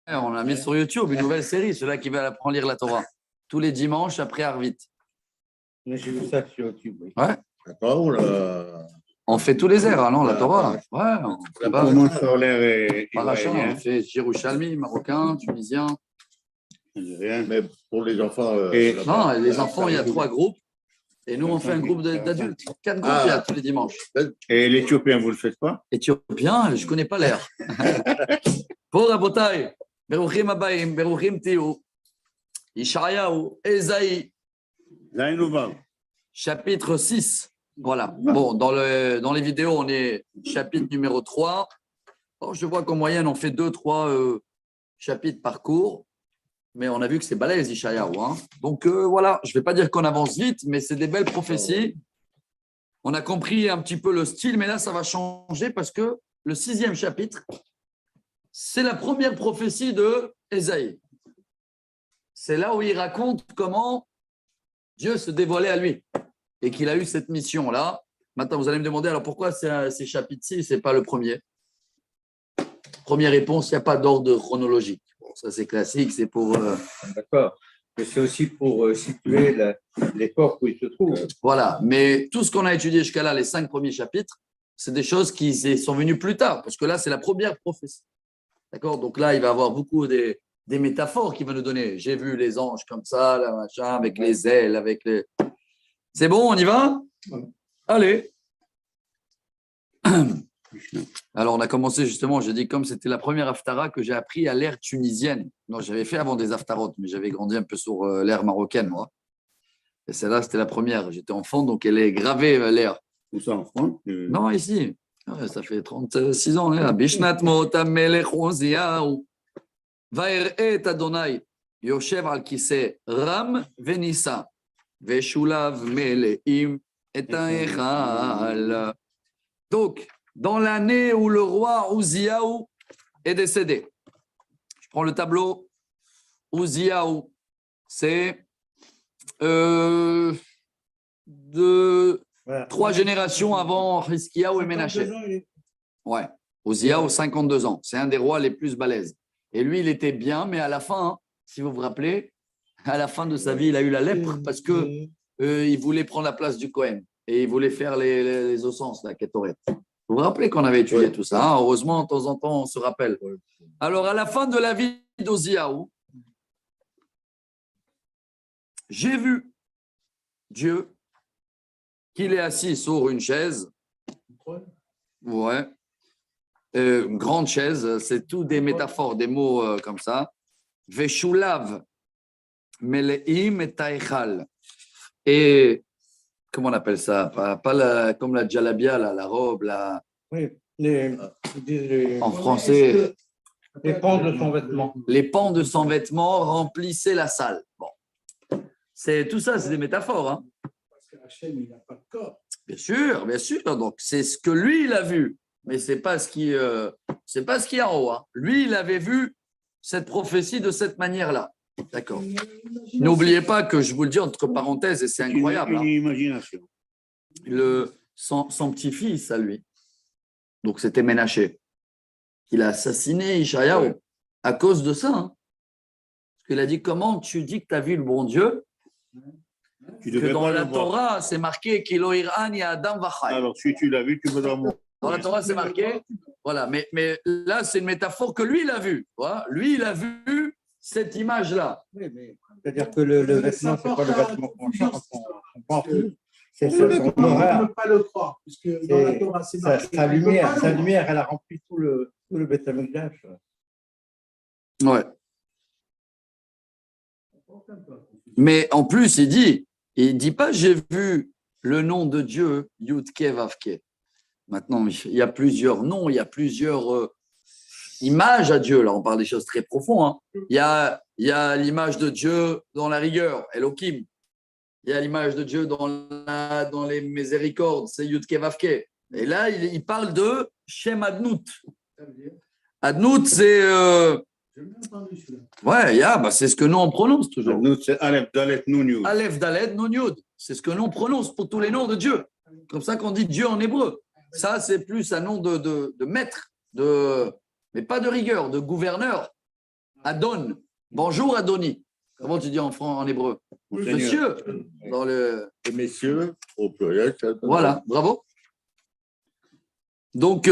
on a mis sur YouTube une nouvelle série, ceux-là qui veulent apprendre à lire la Torah. Tous les dimanches après Arvit. Mais j'ai vu ça sur YouTube. Oui. Ouais. D'accord, là. On fait tous les airs, hein, non, la Torah. Ouais, La Comment sur l'air Parachat, ivoirien. on fait Jérusalemi, marocain, tunisien. Mais pour les enfants. Non, les enfants, il y a 3 groupes. Et nous, on fait un groupe d'adultes. 4 groupes, il y a tous les dimanches. Et l'éthiopien, vous ne le faites pas? Éthiopien, je ne connais pas l'air. Pour Rabotai, Beruchim Abaim, Beruchim Tiu, Ishayahu, Esaïe, chapitre 6. Voilà. Bon, dans les vidéos, on est chapitre numéro 3. Alors, je vois qu'en moyenne, on fait 2-3 chapitres par cours. Mais on a vu que c'est balèze, Ishayahu. Hein. Donc, voilà, je ne vais pas dire qu'on avance vite, mais c'est des belles prophéties. On a compris un petit peu le style, mais là, ça va changer parce que le 6e chapitre, c'est la première prophétie de Ésaïe. C'est là où il raconte comment Dieu se dévoilait à lui et qu'il a eu cette mission-là. Maintenant, vous allez me demander, alors pourquoi c'est chapitre 6 et ce n'est pas le premier? Première réponse, il n'y a pas d'ordre chronologique. Bon, ça, c'est classique, c'est pour… D'accord. Mais c'est aussi pour situer l'époque où il se trouve. Voilà, mais tout ce qu'on a étudié jusqu'à là, les 5 premiers chapitres, c'est des choses qui sont venues plus tard, parce que là, c'est la première prophétie. D'accord? Donc là, il va y avoir beaucoup des métaphores qu'il va nous donner. J'ai vu les anges comme ça, là, machin, avec les ailes, avec les… C'est bon, on y va? Allez. Alors, on a commencé justement, j'ai dit, comme c'était la première haftara que j'ai appris à l'ère tunisienne. Non, j'avais fait avant des haftarotes, mais j'avais grandi un peu sur l'ère marocaine, moi. Et celle-là, c'était la première. J'étais enfant, donc elle est gravée, l'ère. Où ça, en France? Non, ici. Ouais, ça fait 36 ans. Là. Bishnat Mo'ota Melech Uziyahu. Va'eret Adonai. Yoshev al Kiseh Ram Venissa. Veshulav Meleim et Echal. Donc, dans l'année où le roi Uziyahu est décédé, je prends le tableau. Uziyahu, c'est 3 générations avant Hiskiyahu et Ménaché. Ouais, Uziyahu, 52 ans. C'est un des rois les plus balèzes. Et lui, il était bien, mais à la fin, hein, si vous vous rappelez, à la fin de sa vie, il a eu la lèpre parce qu'il voulait prendre la place du Cohen et il voulait faire les ossences, la Ketoret. Vous vous rappelez qu'on avait étudié tout ça, hein? Heureusement, de temps en temps, on se rappelle. Alors, à la fin de la vie d'Uziyahu, j'ai vu Dieu qu'il est assis sur une chaise. Ouais. Une grande chaise, c'est tout des métaphores, des mots comme ça. Veshulav meleim et taïchal. Et comment on appelle ça? Pas comme la djalabia, la robe, la… Oui, en français. Les pans de son vêtement. Les pans de son vêtement remplissaient la salle. Bon. Tout ça, c'est des métaphores. Hein. Parce que Hachem, il n'a pas de corps. Bien sûr, bien sûr. Donc, c'est ce que lui, il a vu. Mais ce n'est pas ce qui est en haut. Hein. Lui, il avait vu cette prophétie de cette manière-là. D'accord. N'oubliez pas que je vous le dis entre parenthèses, et c'est incroyable. Une imagination. Son petit-fils, à lui, donc c'était Ménaché, il a assassiné Ishayahu à cause de ça. Hein. Parce qu'il a dit, comment tu dis que tu as vu le bon Dieu? Que dans la Torah, c'est marqué Kilo Iran ya Adam Vachai. Alors, si tu l'as vu, tu veux mourir. Dans la Torah, c'est marqué. Voilà, mais là, c'est une métaphore que lui, il a vue. Voilà. Lui, il a vu cette image-là. Oui, mais c'est-à-dire que le vêtement, ce n'est pas le vêtement qu'on chante, on pense. C'est On ne peut pas le croire, puisque dans la Torah, c'est marqué. Sa lumière, elle a rempli tout le Beth Amikdash. Ouais. Mais en plus, il dit pas j'ai vu le nom de Dieu, Yudke Vavke. Maintenant, il y a plusieurs noms, il y a plusieurs images à Dieu. Là, on parle des choses très profondes. Hein. Il y a l'image de Dieu dans la rigueur, Elohim. Il y a l'image de Dieu dans les miséricordes, c'est Yudke Vavke. Et là, il parle de Shem Adnout. Adnout, c'est… Ouais, c'est ce que nous on prononce toujours. Adnout, c'est Aleph, Dalet, Nun, Yud. Aleph, Dalet, Nun, Yud. C'est ce que nous on prononce pour tous les noms de Dieu. Comme ça qu'on dit Dieu en hébreu. Ça, c'est plus un nom de maître, mais pas de rigueur, de gouverneur. Adon. Bonjour, Adoni. Comment tu dis en hébreu? Monsieur. Dans le... Et messieurs, au pluriel. Voilà, bravo. Donc,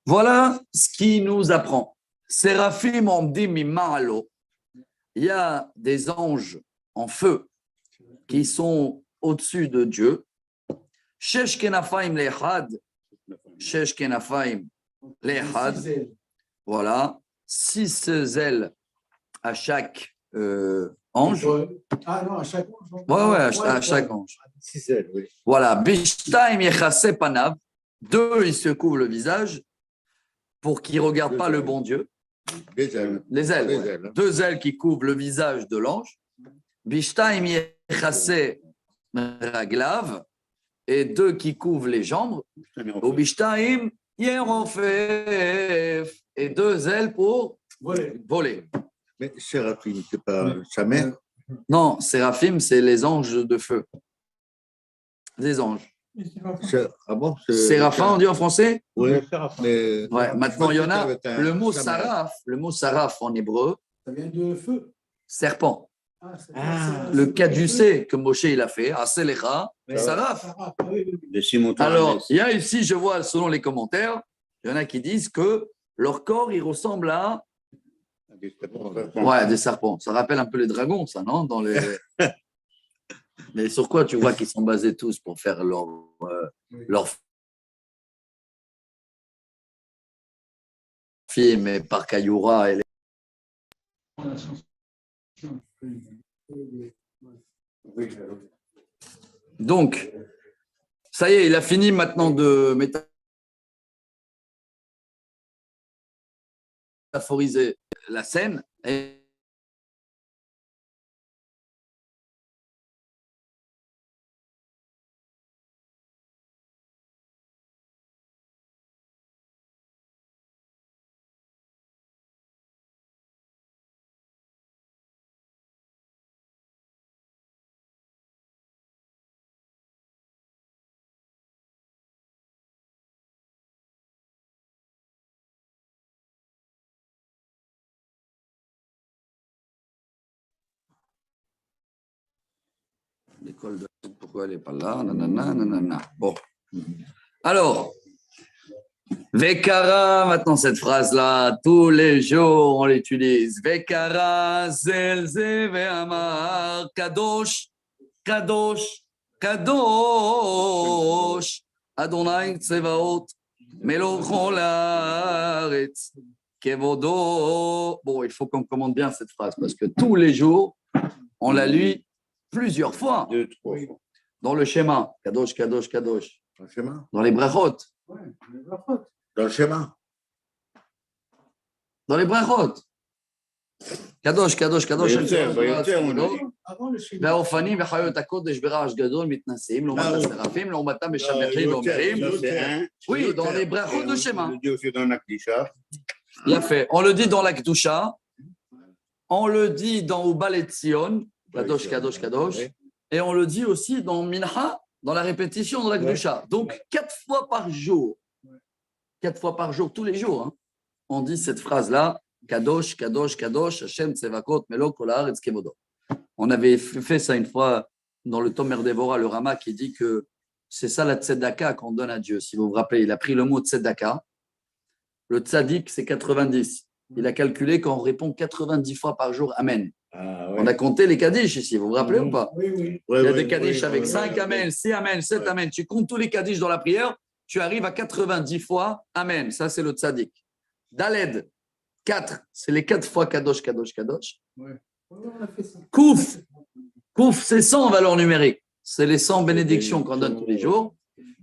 voilà ce qui nous apprend. Séraphim omdim mima'alo. Il y a des anges en feu qui sont au-dessus de Dieu. Shesh kenafaim lehad. Shesh kenafaim lehad. Voilà. 6 ailes à chaque ange. Ah non, à chaque ange. Ouais, à chaque ange. 6 ailes, oui. Voilà. Bishtaim yechase panav. 2, ils se couvrent le visage pour qu'ils ne regardent pas le bon Dieu. Les ailes. Les ailes. Les Ouais. ailes. 2 ailes qui couvrent le visage de l'ange. Bishtaim yechase raglav. Et 2 qui couvrent les jambes. Au Bishtaim yerofef. Et 2 ailes pour voler. Mais Séraphim, c'est pas sa mère? Non, Séraphim, c'est les anges de feu. Des anges. Ah bon? Séraphin, on dit en français? Oui, mais. Ouais, maintenant il y en a. Le mot saraf en hébreu, Ça vient de feu. serpent. Ah, Le caducé que Moshe il a fait, Aselecha, saraf. Alors, il y a ici, je vois selon les commentaires, il y en a qui disent que leur corps, il ressemble à des serpents. Ça rappelle un peu les dragons, ça, non? Dans les... Mais sur quoi tu vois qu'ils sont basés tous pour faire leur film et par Kayura et Donc, ça y est, il a fini maintenant de métaphoriser la scène. Et l'école de... Pourquoi elle n'est pas là? Nanana. Bon. Alors, Vekara, maintenant cette phrase-là, tous les jours on l'utilise. Vekara, zelze ve'amar, kadosh, kadosh, kadosh, Adonai tsevaot, melochon laaretz, kevodo. Bon, il faut qu'on commande bien cette phrase parce que tous les jours, on la lit plusieurs fois. 2, 3 fois. Dans le schéma, kadosh, kadosh, kadosh. Dans le schéma? Dans les brachot. Dans le schéma? Dans les brachot. Kadosh, kadosh, kadosh. Avant le schéma. והאופנים וחיות הקודש ברעש גדול מתנשאים לעומת השרפים, לעומתם משבחים ואומרים. Oui, dans les brachot de schéma. On le dit aussi dans la Kedusha. Bien fait. On le dit dans la Kedusha. On le dit dans Ubal Etzion, kadosh, kadosh, kadosh. Et on le dit aussi dans Mincha, dans la répétition de la Kedusha. Donc, 4 fois par jour. 4 fois par jour, tous les jours. Hein, on dit cette phrase-là. Kadosh, kadosh, kadosh, Hashem tsevakot melo kol haaretz kevodo. On avait fait ça une fois dans le Tomer Devora, le Rama qui dit que c'est ça la tzedaka qu'on donne à Dieu. Si vous vous rappelez, il a pris le mot tzedaka. Le tzadik, c'est 90. Il a calculé qu'on répond 90 fois par jour Amen. Ah, ouais. On a compté les kaddish ici, vous vous rappelez ou pas? Oui. Il y a des kaddish avec 5 Amen, 6 Amen, 7 Amen. Tu comptes tous les kaddish dans la prière, tu arrives à 90 fois Amen. Ça, c'est le tzadik. Daled, 4, c'est les 4 fois kadosh, kadosh, kadosh. Kouf, Kouf, c'est 100 en valeur numérique. C'est les 100 bénédictions qu'on donne tous les jours.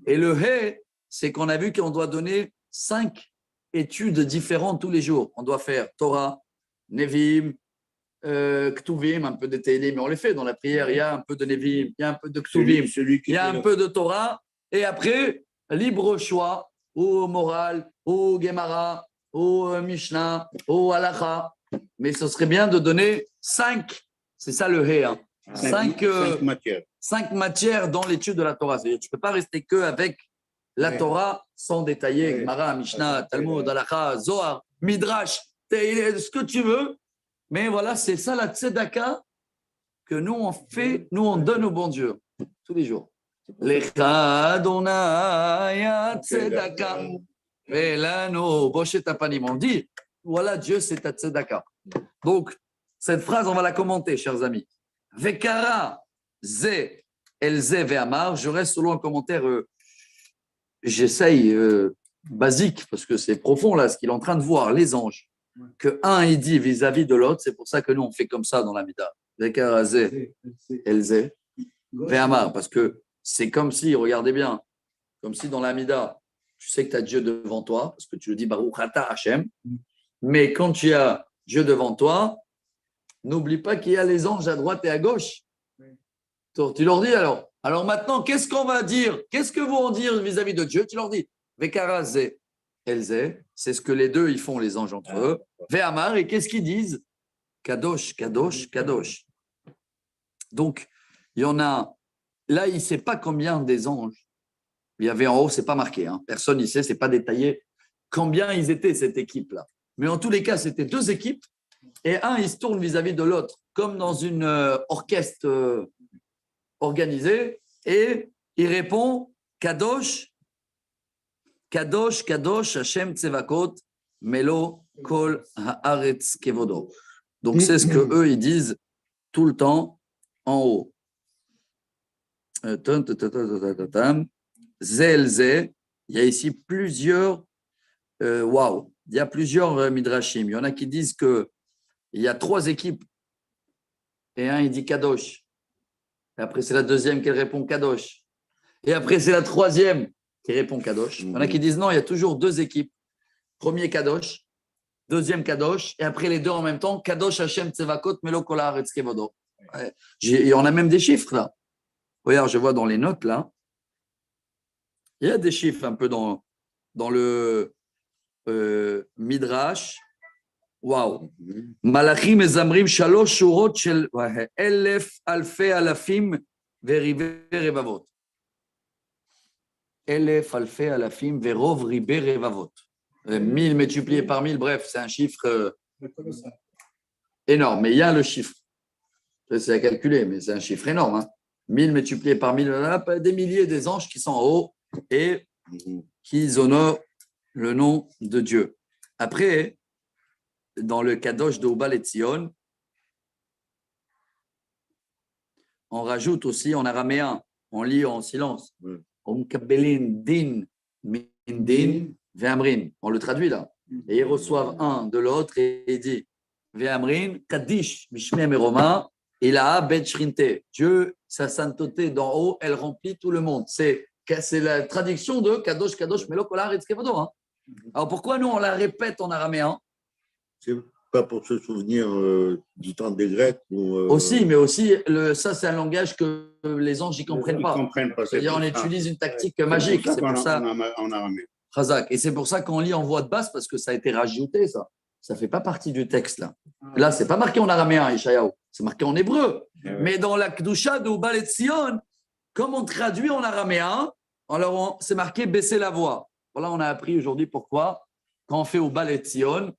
Et le He, c'est qu'on a vu qu'on doit donner 5 études différentes tous les jours. On doit faire Torah, Nevim, Ktuvim, un peu de Tehillim, mais on les fait dans la prière. Il y a un peu de Nevim, il y a un peu de Ktuvim, il y a un peu de Torah. Et après, libre choix, ou moral, ou Gemara, ou Mishnah, ou Halacha. Mais ce serait bien de donner 5, c'est ça le He, hein. 5 matières. 5 matières dans l'étude de la Torah. C'est-à-dire tu ne peux pas rester qu'avec la Torah sans détailler Gemara, Mishnah, Talmud, Halacha, Zohar, Midrash. ce que tu veux. Mais voilà, c'est ça la tzedaka que nous on fait, nous on donne au bon Dieu tous les jours. Lecha Adonai tzedaka velano boshet apanim. On dit, voilà Dieu, c'est ta tzedaka. Donc, cette phrase, on va la commenter, chers amis. Vekara ze elze ve'amar. Je reste selon un commentaire, j'essaye basique, parce que c'est profond là, ce qu'il est en train de voir, les anges. Que un il dit vis-à-vis de l'autre, c'est pour ça que nous on fait comme ça dans la Mida. Vekara ze elze ve'amar. Parce que c'est comme si, regardez bien, comme si dans la Mida, tu sais que tu as Dieu devant toi, parce que tu le dis Baruch Ata Hashem. Mais quand tu as Dieu devant toi, n'oublie pas qu'il y a les anges à droite et à gauche. Tu leur dis alors. Alors maintenant, qu'est-ce qu'on va dire? Qu'est-ce que vont dire vis-à-vis de Dieu? Tu leur dis Vekara ze elze, c'est ce que les deux ils font, les anges entre eux. Ve'amar, et qu'est-ce qu'ils disent? Kadosh, Kadosh, Kadosh. Donc, il y en a, là, il ne sait pas combien des anges. Il y avait en haut, ce n'est pas marqué. Hein. Personne ne sait, ce n'est pas détaillé combien ils étaient, cette équipe-là. Mais en tous les cas, c'était deux équipes. Et un, il se tourne vis-à-vis de l'autre, comme dans une orchestre organisée. Et il répond Kadosh, Kadosh, Kadosh, Hashem Tsevakot, Melo, Kol, Haaretz, Kevodo. Donc, c'est ce qu'eux, ils disent tout le temps en haut. Zelze, il y a ici plusieurs il y a plusieurs midrashim. Il y en a qui disent qu'il y a trois équipes et un il dit Kadosh. Et après c'est la deuxième qui répond Kadosh. Et après c'est la troisième qui répond Kadosh. Il y en a qui disent non, il y a toujours deux équipes. Premier Kadosh, deuxième Kadosh, et après les deux en même temps, Kadosh Hashem Tsevakot Melo Kol Haaretz Kevodo. Il y en a même des chiffres là. Regarde, je vois dans les notes là. Il y a des chiffres un peu dans le Midrash. Waouh. Malachim et Zamrim, shalosh shurot shel elef alfei alafim verive revavot. Elef alfei alafim verov ribe revavot. 1000 multiplié par 1000, bref, c'est un chiffre énorme. Mais il y a le chiffre. C'est à calculer, mais c'est un chiffre énorme. Hein. 1000 multiplié par 1000, des milliers des anges qui sont en haut et qui honorent le nom de Dieu. Après, dans le Kadosh de Ubal et Tzion, on rajoute aussi en araméen, on lit en silence. On le traduit là. Et ils reçoivent un de l'autre et il dit Ve'amrin, Kaddish, Mishmeh Meroma, Ilaha Bet Shrinte. Dieu, sa sainteté d'en haut, elle remplit tout le monde. C'est la traduction de Kadosh, Kadosh, Melo Kol Haaretz Kevodo. Alors pourquoi nous on la répète en araméen? C'est pas pour se souvenir du temps des Grecs Aussi, mais aussi, ça c'est un langage que les anges n'y comprennent pas. C'est-à-dire on utilise une tactique magique. C'est pour ça. En araméen. Chazak. Et c'est pour ça qu'on lit en voix de basse parce que ça a été rajouté, ça. Ça ne fait pas partie du texte là. Là, c'est pas marqué en araméen, Ishayahu. C'est marqué en hébreu. Mais dans la Kedusha de Ubal et Tzion, comme on traduit en araméen, alors c'est marqué baisser la voix. Voilà, on a appris aujourd'hui pourquoi, quand on fait Ubal et Tzion,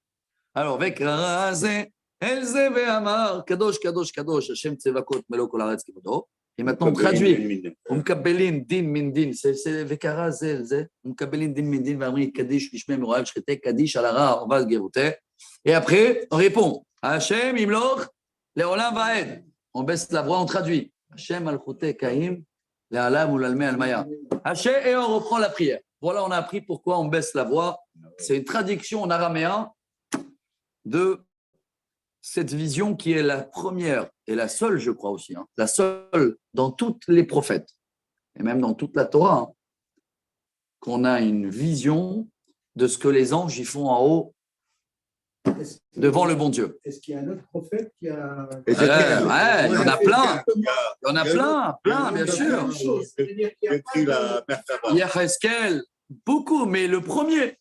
alors avec Razé, Elze ve'amar, Kadosh, Kadosh, Kadosh, Hashem Tsevakot, Melo Kol Haaretz Kevodo. Et maintenant on traduit. Umkabelin din min din, c'est Vekara Zelze. Umkabelin din min din, Vamri Kaddish, Mishmeh Meroav, Shrete, Kaddish, Alara, Orvaz Gerute. Et après, on répond Hashem Imloch, Leolam Vaed. On baisse la voix, on traduit Hashem Al-Chote Kaim, Le'alam ou l'Alme Al-Maya. Hashem, et on reprend la prière. Voilà, on a appris pourquoi on baisse la voix. C'est une traduction en araméen de cette vision qui est la première et la seule, je crois aussi, hein, la seule dans toutes les prophètes et même dans toute la Torah, hein, qu'on a une vision de ce que les anges y font en haut devant le bon Dieu. Est-ce qu'il y a un autre prophète qui a… Il y en a plein. Il y en a plein, bien sûr. Il y a Cheskel, beaucoup, mais le premier,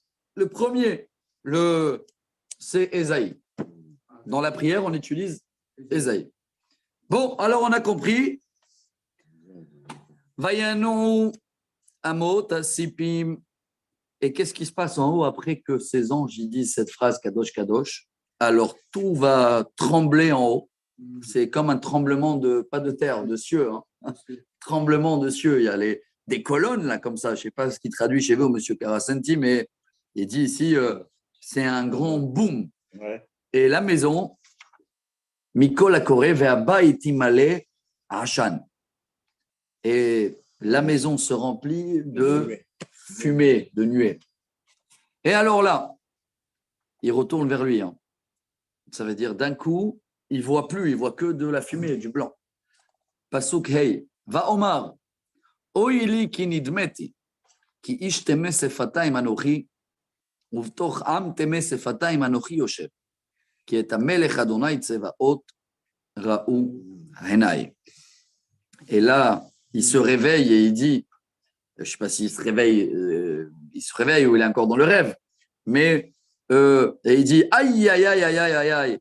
c'est Ésaïe. Dans la prière, on utilise Ésaïe. Bon, alors on a compris. Vayanou, Amot, Asipim. Et qu'est-ce qui se passe en haut après que ces anges ils disent cette phrase Kadosh, Kadosh? alors tout va trembler en haut. C'est comme un tremblement de, pas de terre, de cieux. Hein. Tremblement de cieux. Il y a des colonnes là comme ça. Je ne sais pas ce qu'il traduit chez vous, Monsieur Caracenti, mais il dit ici, c'est un grand boom. Ouais. Et la maison, Mikol Akore ve'aba itimale Hashan. Et la maison se remplit de fumée, de nuée. Et alors là, il retourne vers lui. Hein. Ça veut dire d'un coup, il voit plus, il voit que de la fumée, du blanc. Pasuk hey, va Omar, oili ki nidmeti, ki ish teme sefatayim anochi, uvtoch am teme sefatayim anochi yoshev, ki et hamelech Adonai tsevaot ra'u henai. Et là, il se réveille et il dit, je ne sais pas s'il se réveille, ou il est encore dans le rêve, mais et il dit, aïe, aïe, aïe, aïe, aïe, aïe, aïe,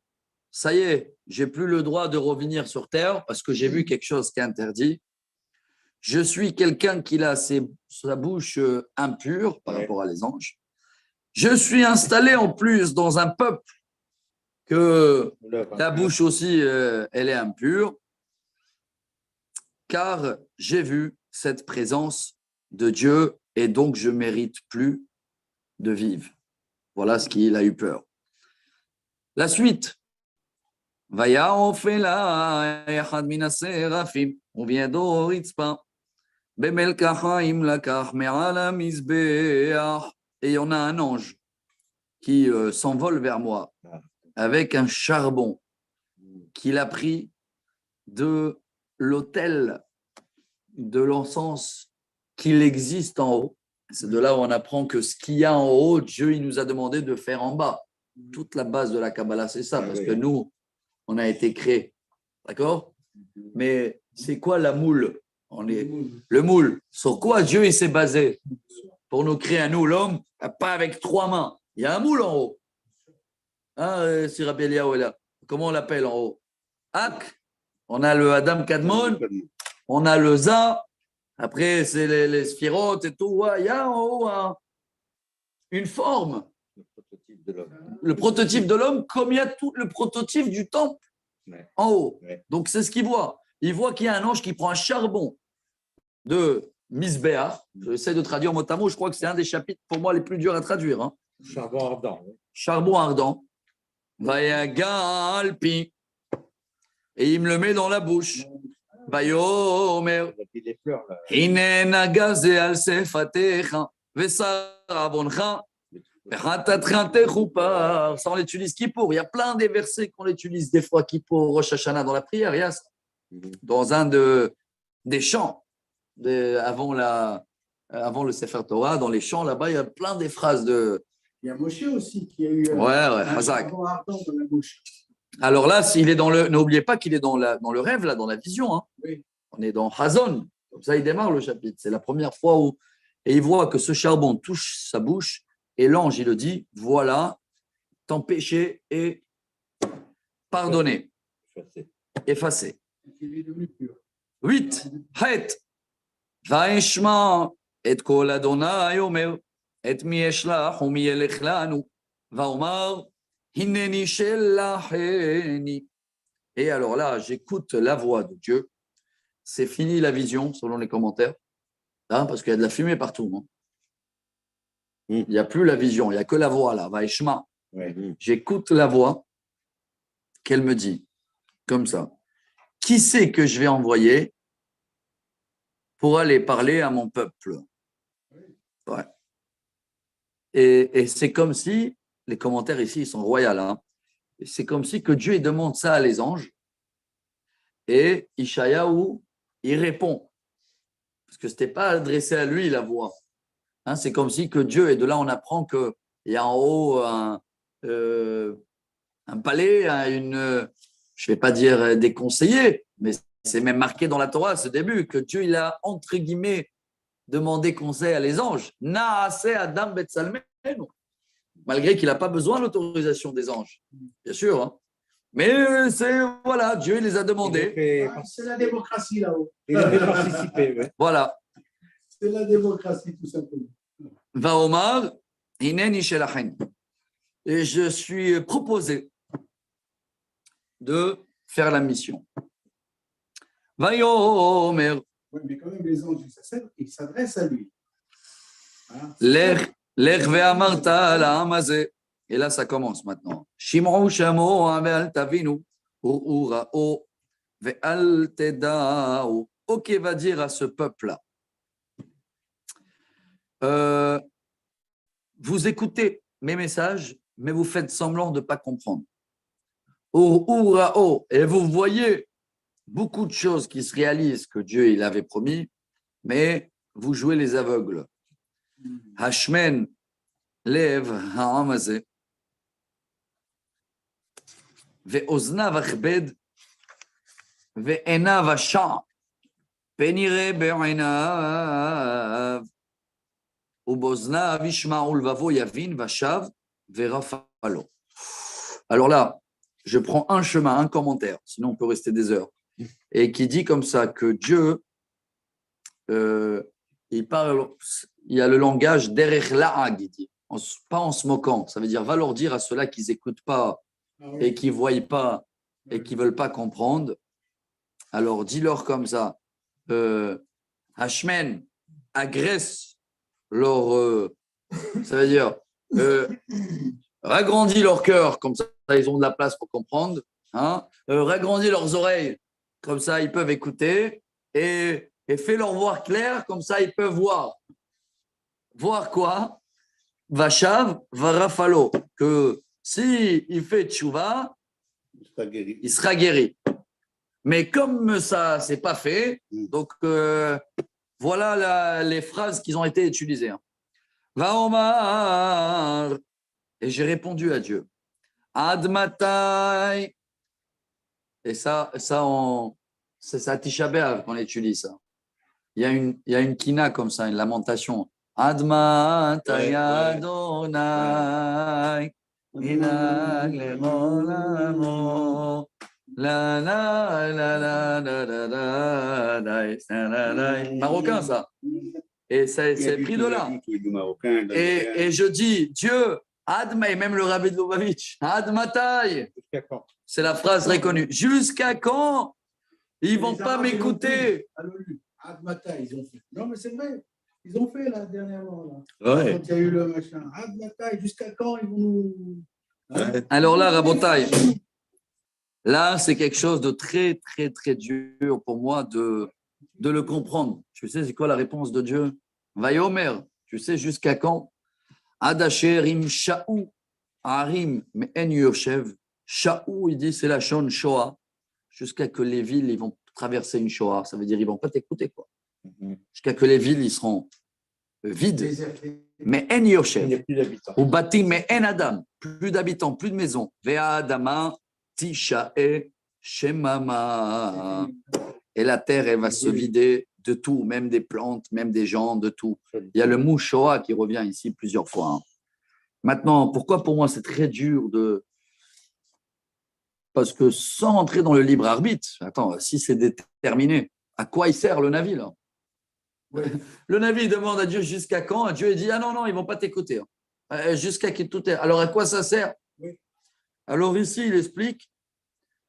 ça y est, j'ai plus le droit de revenir sur terre parce que j'ai vu quelque chose qui est interdit. Je suis quelqu'un qui a sa bouche impure par rapport à les anges. Je suis installé en plus dans un peuple que la bouche aussi, elle est impure, car j'ai vu cette présence de Dieu et donc je ne mérite plus de vivre. Voilà ce qu'il a eu peur. La suite. Vaya ofela echad min haserafim ubiado ritzpa bemelkachaim lakach me'al hamizbeach. Et il y en a un ange qui s'envole vers moi avec un charbon qu'il a pris de l'autel de l'encens qu'il existe en haut. C'est de là où on apprend que ce qu'il y a en haut, Dieu il nous a demandé de faire en bas. Toute la base de la Kabbalah, c'est ça, parce que nous, on a été créés. D'accord? Mais c'est quoi la moule? Le moule. Sur quoi Dieu il s'est basé pour nous créer à nous, l'homme, pas avec 3 mains. Il y a un moule en haut. Hein, si Rabbi Eliyahu est là. Comment on l'appelle en haut? Ak. On a le Adam Kadmon, on a le Za. Après, c'est les sphirotes et tout. Ouais, il y a en haut une forme. Le prototype de l'homme, comme il y a tout le prototype du temple en haut. Donc, c'est ce qu'il voit. Il voit qu'il y a un ange qui prend un charbon de Misbéach. J'essaie de traduire mot à mot. Je crois que c'est un des chapitres, pour moi, les plus durs à traduire. Hein. Charbon ardent. Charbon ardent. Vayagalpi. Et il me le met dans la bouche. Vayomer. Hine nagaze al sefatecha. Vesaraboncha. Ça, on l'utilise Kippour. Il y a plein des versets qu'on utilise des fois Kippour, Rosh Hashanah dans la prière. Il y a ça. Dans un des chants, avant le Sefer Torah, dans les chants là-bas, il y a plein des phrases de. Il y a Moshe aussi qui a eu un charbon ardent dans la bouche. Alors là, n'oubliez pas qu'il est dans le rêve, là, dans la vision. Hein. Oui. On est dans Hazon. Comme ça, il démarre le chapitre. C'est la première fois où. Et il voit que ce charbon touche sa bouche. Et l'ange, il le dit, voilà, ton péché est pardonné, effacé. Il est devenu pur. 8. Het. Vaishma et kol Adonai omer, et mi eshlach u mi yelech lanu, vaomar, hineni shelacheni. Et alors là, j'écoute la voix de Dieu. C'est fini la vision, selon les commentaires, hein, parce qu'il y a de la fumée partout. Hein. Il n'y a plus la vision, il n'y a que la voix là, Vaishma. J'écoute la voix qu'elle me dit, comme ça. Qui c'est que je vais envoyer pour aller parler à mon peuple? Ouais. Et c'est comme si, les commentaires ici, ils sont royaux, hein, c'est comme si que Dieu il demande ça à les anges et Ishayahu, il répond. Parce que ce n'était pas adressé à lui la voix. Hein, c'est comme si que Dieu, et de là on apprend qu'il y a en haut un palais, je ne vais pas dire des conseillers, mais c'est même marqué dans la Torah, ce début, que Dieu il a entre guillemets demandé conseil à les anges. Naase Adam Betsalmenu, malgré qu'il n'a pas besoin de l'autorisation des anges, bien sûr. Hein. Mais voilà, Dieu il les a demandés. C'est la démocratie là-haut. Il a fait participer. Ouais. Voilà. C'est la démocratie, tout simplement. Va Omar, Hineni Shelachen. Et je suis proposé de faire la mission. Vayomer, Oui, mais quand même, les anges, ils s'adressent à lui. Hein, Lech ve'amarta la'am hazeh. Et là, ça commence maintenant. Shim'u shamo ve'al tavinu u'ura'o ve'al teda'u. Ok, va dire à ce peuple-là. Vous écoutez mes messages, mais vous faites semblant de ne pas comprendre. U'ura'o. Et vous voyez beaucoup de choses qui se réalisent que Dieu il avait promis, mais vous jouez les aveugles. Hashmen lev ha'am hazeh. ואוזניו הכבד ועיניו השע פנראה בעיניו ובאוזניו ישמע ולבבו יבין ושב ורפא לו. Alors là, je prends un chemin, un commentaire, sinon on peut rester des heures, et qui dit comme ça que Dieu, il parle, il y a le langage derech la'ag, il dit, pas en se moquant, ça veut dire va leur dire à ceux-là qui n'écoutent pas et qui ne voient pas et qui ne veulent pas comprendre, alors dis-leur comme ça, Hashmen agresse leur, ça veut dire, ragrandis leur cœur, comme ça ils ont de la place pour comprendre, hein, ragrandis leurs oreilles, comme ça ils peuvent écouter, et fais-leur voir clair, comme ça ils peuvent voir. Voir quoi? Vachav, varafalo, que si il fait tchouva, il sera guéri. Mais comme ça, c'est pas fait, donc voilà les phrases qui ont été utilisées. Va Omar, et j'ai répondu à Dieu. Admatai, et ça c'est ça Tisha B'Av qu'on étudie ça. Il y a une kina comme ça, une lamentation. Admatai Adonai. Marocain ça. Et c'est pris de là. Et je dis Dieu, Adma, et même le rabbi de Lubavitch, Admatai. C'est la phrase reconnue. Jusqu'à quand ils ne vont pas m'écouter? Admatai, ils ont fait. Non, mais c'est vrai. Ils ont fait là dernièrement. Ouais. Quand il y a eu le machin. Admatai, jusqu'à quand ils vont nous. Alors là, Rabotai, là, c'est quelque chose de très, très, très dur pour moi de le comprendre. Tu sais, c'est quoi la réponse de Dieu? Vayomer, tu sais jusqu'à quand? Adacher im sha'u arim me'en yoshev. Sha'u, il dit, c'est la shon Shoah. Jusqu'à que les villes, ils vont traverser une Shoah. Ça veut dire, ils ne vont pas t'écouter, quoi. Jusqu'à que les villes, ils seront vides. Mais en yoshev. Ou bâti, mais en adam. Plus d'habitants, plus de maisons. Vea adama, tishae, shemama. Et la terre, elle va se vider de tout, même des plantes, même des gens, de tout. Il y a le mot Shoah qui revient ici plusieurs fois. Hein. Maintenant, pourquoi pour moi c'est très dur de. Parce que sans entrer dans le libre arbitre, attends, si c'est déterminé, à quoi il sert le Navi là? Oui. Le Navi demande à Dieu jusqu'à quand? Dieu dit ah non, ils ne vont pas t'écouter. Hein. Jusqu'à qui tout est. Alors à quoi ça sert? Oui. Alors ici, il explique,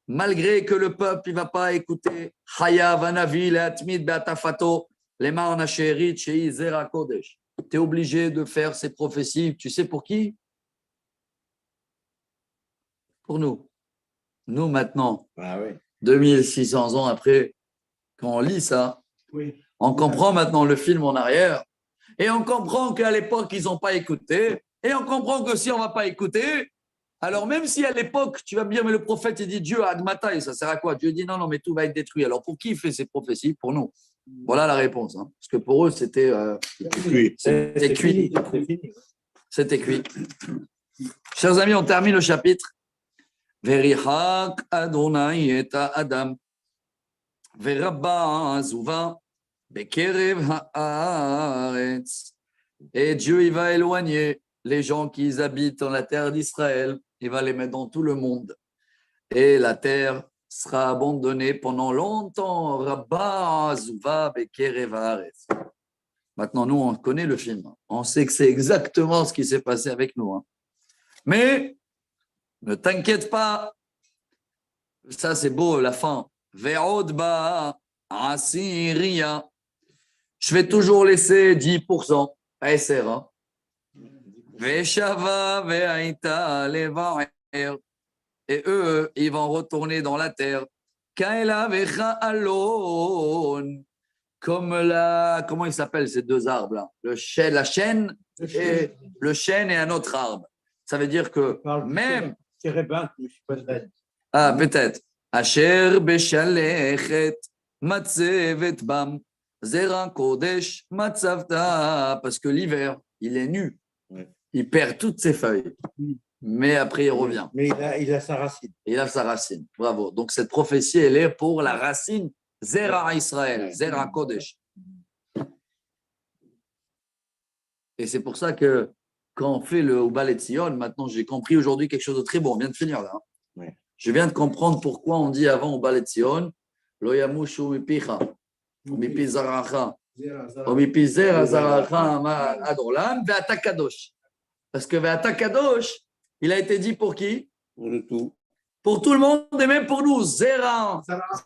malgré que le peuple ne va pas écouter, Hayav Anavi, Le'atmid Be'atafato, Lemar Nasherit, Shei Zera Kodesh. Tu es obligé de faire ces prophéties. Tu sais pour qui? Pour nous. Nous, maintenant, 2600 ans après, quand on lit ça, on comprend maintenant le film en arrière et on comprend qu'à l'époque, ils n'ont pas écouté et on comprend que si on ne va pas écouter, alors même si à l'époque, tu vas me dire, mais le prophète, il dit Dieu, Admatai, ça sert à quoi? Dieu dit non, mais tout va être détruit. Alors pour qui il fait ces prophéties? Pour nous. Voilà la réponse. Hein. Parce que pour eux, c'était cuit. C'était cuit. Chers amis, on termine le chapitre. Verihak Adonai et Adam. Verabba Azuva. Bekerev Haaretz. Et Dieu, il va éloigner les gens qui habitent dans la terre d'Israël. Il va les mettre dans tout le monde. Et la terre sera abandonnée pendant longtemps. Rabba Azuva Bekerev Haaretz. Maintenant, nous, on connaît le film. On sait que c'est exactement ce qui s'est passé avec nous. Hein. Mais ne t'inquiète pas, Ça, c'est beau, la fin. Ve'od ba asiria. Je vais toujours laisser 10% à SR. Hein. Ve'shava ve'aita levaer. Et eux, ils vont retourner dans la terre. Kaela ve'cha'alon. Comme comment ils s'appellent ces deux arbres-là? La chêne et le chêne et un autre arbre. Ça veut dire que même. Térébinthe, mais je ne suis pas de Ah, peut-être. Asher beshalechet matzevet bam zera kodesh matzavta. Parce que l'hiver, il est nu. Ouais. Il perd toutes ses feuilles. Mais après, il revient. Mais il a sa racine. Il a sa racine. Bravo. Donc, cette prophétie, elle est pour la racine Zera Israël, Zera Kodesh. Et c'est pour ça que quand on fait le Ubal et Tzion, maintenant, j'ai compris aujourd'hui quelque chose de très bon. On vient de finir là. Hein. Ouais. Je viens de comprendre pourquoi on dit avant Ubal et Tzion, Lo yamushu mipicha, mipi zaracha, mipi zera zaracha adolam, ve'ata kadosh. Parce que ve'ata kadosh, il a été dit pour qui? Pour le tout. Pour tout le monde et même pour nous. Zera,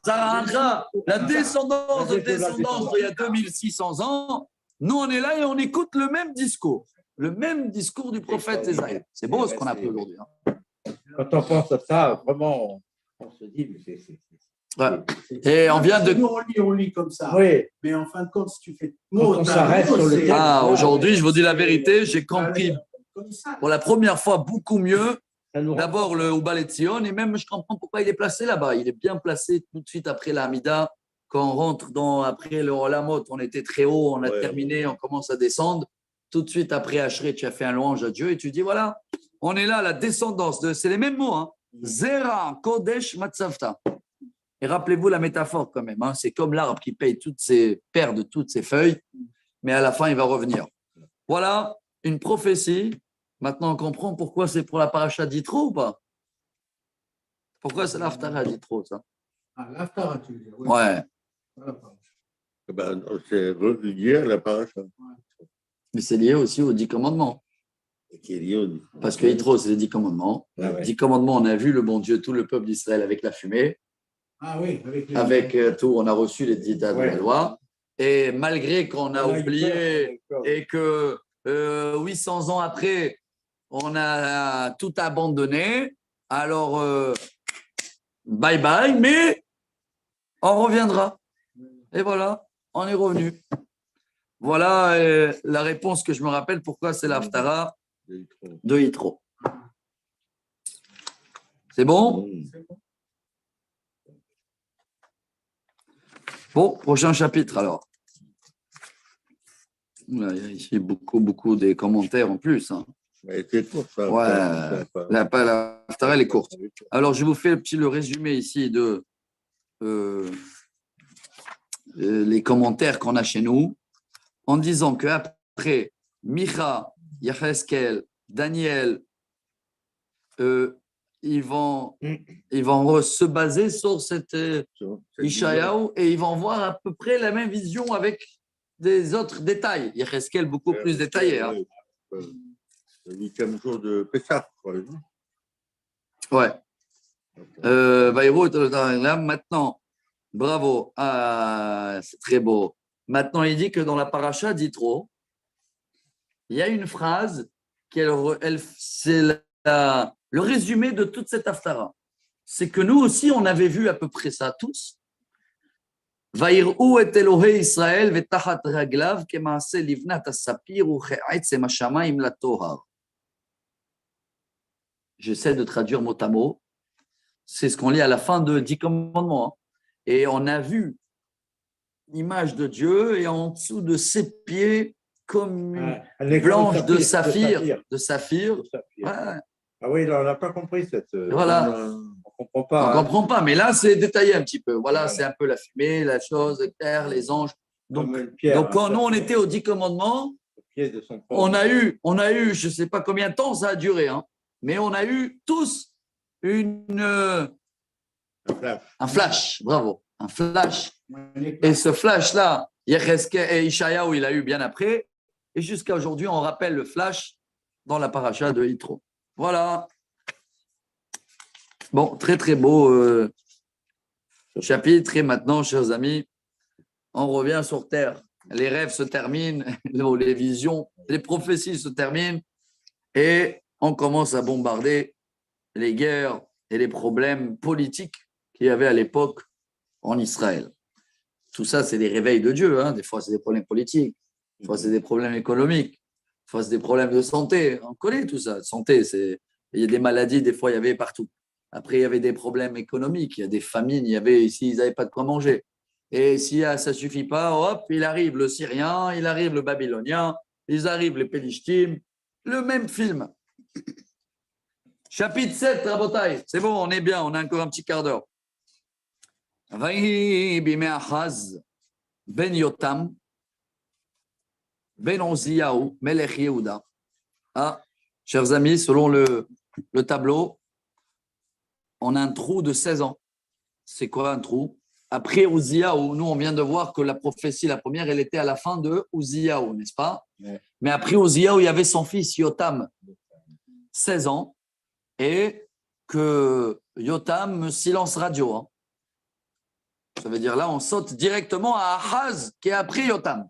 zaracha, la descendance d'il y a 2600 ans. Nous, on est là et on écoute le même discours. Le même discours du prophète Ésaïe. C'est beau ce qu'on a appris aujourd'hui. Hein. Quand on pense à ça, vraiment, on se dit, mais c'est. Ouais. Et on vient de. Nous, on lit comme ça. Oui. Mais en fin de compte, si tu fais. On s'arrête sur le terme. Ah, aujourd'hui, je vous dis la vérité, j'ai compris Comme ça. pour la première fois beaucoup mieux. Ça nous D'abord le Ubal et Tzion, et même je comprends pourquoi il est placé là-bas. Il est bien placé tout de suite après la Hamida. Quand on rentre après le Olamot, on était très haut, on a terminé, on commence à descendre. Tout de suite après Ashret, tu as fait un louange à Dieu et tu dis voilà, on est là, la descendance, c'est les mêmes mots. Hein. Zera, Kodesh, Matzavta. Et rappelez-vous la métaphore quand même. Hein. C'est comme l'arbre qui perd toutes ses feuilles, mais à la fin, il va revenir. Voilà une prophétie. Maintenant, on comprend pourquoi c'est pour la paracha d'Yitro ou pas? Pourquoi c'est l'Haftara d'Yitro, ça? Ah, l'Haftara, tu veux dire. Oui. Ouais. Ben, c'est relié à la paracha. Mais c'est lié aussi aux 10 commandements. Qui est lié au... Parce que Yitro, c'est les 10 commandements. Ah ouais. 10 commandements, on a vu le bon Dieu, tout le peuple d'Israël avec la fumée. Ah oui, Avec tout, on a reçu les 10 dates de la loi. Et malgré qu'on a oublié et que 800 ans après, on a tout abandonné, alors bye bye, mais on reviendra. Et voilà, on est revenu. Voilà la réponse que je me rappelle pourquoi c'est l'Haftara de Yitro. C'est bon? Bon, prochain chapitre alors. Il y a ici beaucoup des commentaires en plus. Hein. C'est court, ça. Ouais, la Haftara, elle est courte. Alors, je vous fais le résumé ici de les commentaires qu'on a chez nous, en disant qu'après Micha, Yecheskel, Daniel, ils vont se baser sur cette Ishayahu et ils vont voir à peu près la même vision avec des autres détails. Yecheskel beaucoup plus détaillé. Hein. Le 8e jour de Pessah, quoi. Ouais. Là, maintenant, bravo. Ah, c'est très beau. Maintenant, il dit que dans la paracha d'Yitro, il y a une phrase qui c'est le résumé de toute cette Haftara. C'est que nous aussi, on avait vu à peu près ça tous. Vaïr'u et Elohei Israël vetachat raglav kemaase livnat as-sapir u che'etzem hashamayim latohar. J'essaie de traduire mot à mot. C'est ce qu'on lit à la fin de 10 commandements. Et on a vu l'image de Dieu et en dessous de ses pieds comme une blanche de saphir. De saphir. Ouais. Ah oui, là, on n'a pas compris cette. Voilà. On ne comprend pas. On ne comprend pas, mais là, c'est détaillé un petit peu. Voilà, c'est un peu la fumée, la chose, les terres, les anges. Donc quand nous, on était aux 10 commandements, on a eu, je ne sais pas combien de temps ça a duré, hein, mais on a eu tous un flash, bravo, un flash. Et ce flash-là, Yecheskel et Ishayahu, il a eu bien après. Et jusqu'à aujourd'hui, on rappelle le flash dans la paracha de Yitro. Voilà. Bon, très très beau chapitre. Et maintenant, chers amis, on revient sur terre. Les rêves se terminent, les visions, les prophéties se terminent et on commence à bombarder les guerres et les problèmes politiques qu'il y avait à l'époque en Israël. Tout ça, c'est des réveils de Dieu. Hein. Des fois, c'est des problèmes politiques. Des fois, c'est des problèmes économiques. Des fois, c'est des problèmes de santé. On connaît tout ça. Santé, il y a des maladies, des fois, il y avait partout. Après, il y avait des problèmes économiques. Il y a des famines. Il y avait ici, ils n'avaient pas de quoi manger. Et si ça ne suffit pas, hop, il arrive le Syrien, il arrive le Babylonien, ils arrivent les Pélishtim. Le même film. Chapitre 7, Rabotai. C'est bon, on est bien. On a encore un petit quart d'heure. Vaï bimé Achaz, ben Yotam, ben Oziyahu, Melech Yehuda. Ah, chers amis, selon le tableau, on a un trou de 16 ans. C'est quoi un trou? Après Uziyahu, nous, on vient de voir que la prophétie, la première, elle était à la fin de Uziyahu, n'est-ce pas? Ouais. Mais après Uziyahu, il y avait son fils Yotam, 16 ans, et que Yotam, silence radio. Hein. Ça veut dire là, on saute directement à Ahaz, qui est après Yotam.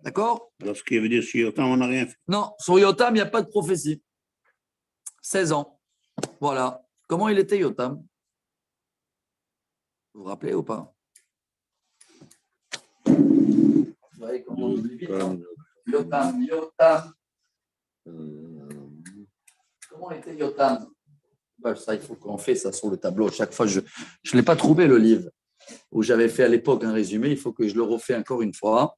D'accord? Alors, ce qui veut dire sur Yotam, on n'a rien fait. Non, sur Yotam, il n'y a pas de prophétie. 16 ans. Voilà. Comment il était Yotam? Vous vous rappelez ou pas? Vous voyez comment on oublie vite, hein? Yotam. Comment était Yotam? Ben, ça, il faut qu'on fasse ça sur le tableau. Chaque fois, je ne l'ai pas trouvé, le livre où j'avais fait à l'époque un résumé. Il faut que je le refais encore une fois.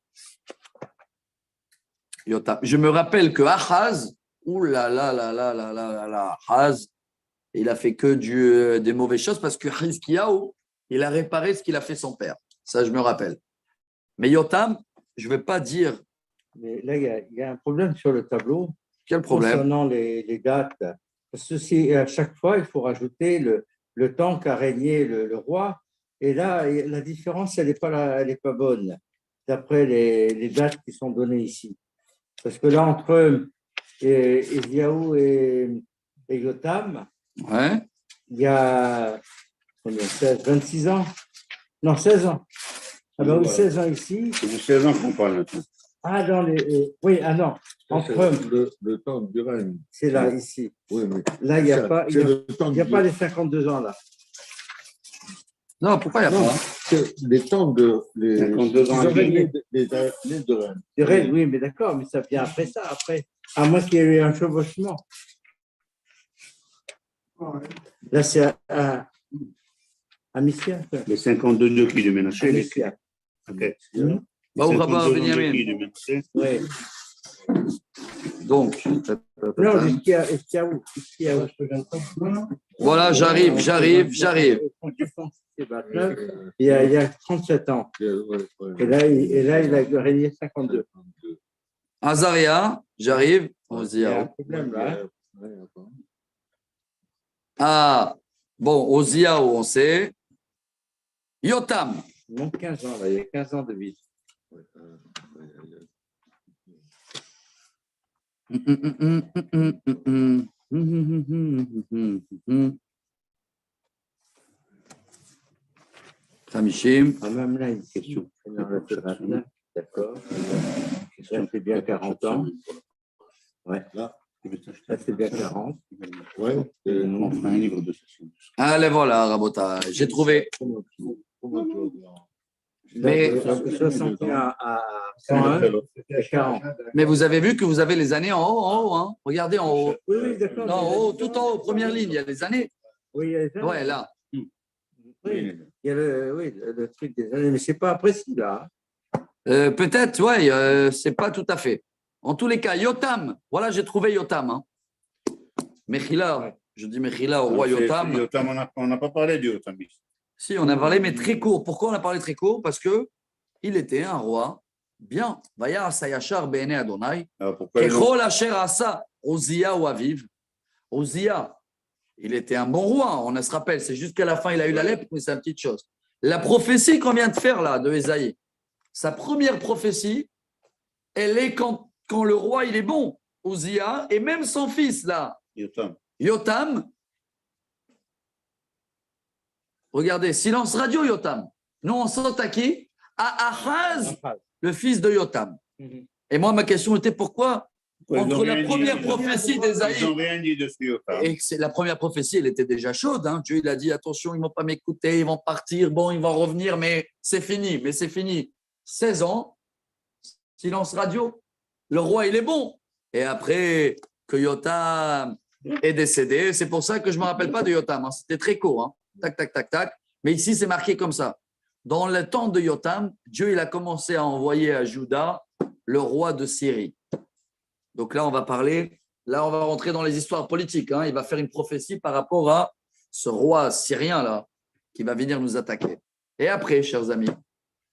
Yotam. Je me rappelle que Ahaz, Ahaz, il a fait que des mauvaises choses parce que Hizkiyahu, il a réparé ce qu'il a fait son père. Ça, je me rappelle. Mais Yotam, je ne vais pas dire. Mais là, il y a un problème sur le tableau. Quel problème? Concernant les dates. Parce que à chaque fois, il faut rajouter le temps qu'a régné le roi. Et là, la différence, elle n'est pas bonne, d'après les dates qui sont données ici. Parce que là, entre Eliaou et Yotam, Ouais. il y a 26 ans. Non, 16 ans. Ah ben oui, 16 ans ici. C'est de 16 ans qu'on parle maintenant. Ah, oui, ah non. Entre le temps du règne. C'est là, ici. Oui, mais là, il n'y a pas les 52 ans, là. Non, pourquoi il n'y a pas? C'est les temps de. Les 52 ans. Les de règne. De règne, oui, mais d'accord, mais ça vient après ça, après. À moins qu'il y ait eu un chevauchement. Là, c'est à Missia. Les 52 qui lui ménageaient. Ok. Au rabbin Benjamin. Oui. Donc. Non, jusqu'à où? Voilà, j'arrive. Il y a 37 ans. Et là, il a régné 52. Azaria, j'arrive. Il y a un problème là. Ah, bon, Oziyahu, on sait. Yotam. Il manque 15 ans, là. Il y a 15 ans de vie. Tamishim. Même là, une question. D'accord. Ça fait bien 40 ans. Ouais. Ça fait bien 40. Ouais. On fera un livre de ça. Allez, voilà, Rabota. J'ai trouvé. Mais 61 à 101, c'est 40. Mais vous avez vu que vous avez les années en haut, hein? Regardez en haut. Oui, d'accord. Non, en haut, tout en haut, première ligne, il y a les années. Oui, il y a les années. Ouais, là. Oui, il y a le truc des années, mais ce n'est pas précis là. Peut-être, ouais, c'est pas tout à fait. En tous les cas, Yotam, voilà, j'ai trouvé Yotam. Hein. Mechila, ouais. Je dis Mechila au roi Yotam. Yotam, on n'a pas parlé de Yotam. Si, on a parlé, mais très court. Pourquoi on a parlé très court? Parce qu'il était un roi bien. Vaya Sayachar Bene Adonai. Kechol Asher Asa, Ozia ou Aviv. Ozia, il était un bon roi, on se rappelle. C'est juste qu'à la fin, il a eu la lèpre, mais c'est une petite chose. La prophétie qu'on vient de faire là, de Ésaïe, sa première prophétie, elle est quand le roi, il est bon, Ozia, et même son fils là, Yotam, Regardez, silence radio, Yotam. Nous, on saute à qui? À Ahaz, le fils de Yotam. Et moi, ma question était pourquoi entre la première prophétie Ils d'Ésaïe n'ont rien dit dessus. et c'est la première prophétie, elle était déjà chaude. Hein. Dieu, il a dit attention, ils ne vont pas m'écouter, ils vont partir, bon, ils vont revenir, mais c'est fini. 16 ans, silence radio. Le roi, il est bon. Et après que Yotam est décédé, c'est pour ça que je ne me rappelle pas de Yotam. Hein. C'était très court. Hein. Tac, tac, tac, tac. Mais ici, c'est marqué comme ça. Dans le temps de Yotam, Dieu, il a commencé à envoyer à Juda le roi de Syrie. Donc là, on va rentrer dans les histoires politiques. Hein. Il va faire une prophétie par rapport à ce roi syrien-là qui va venir nous attaquer. Et après, chers amis,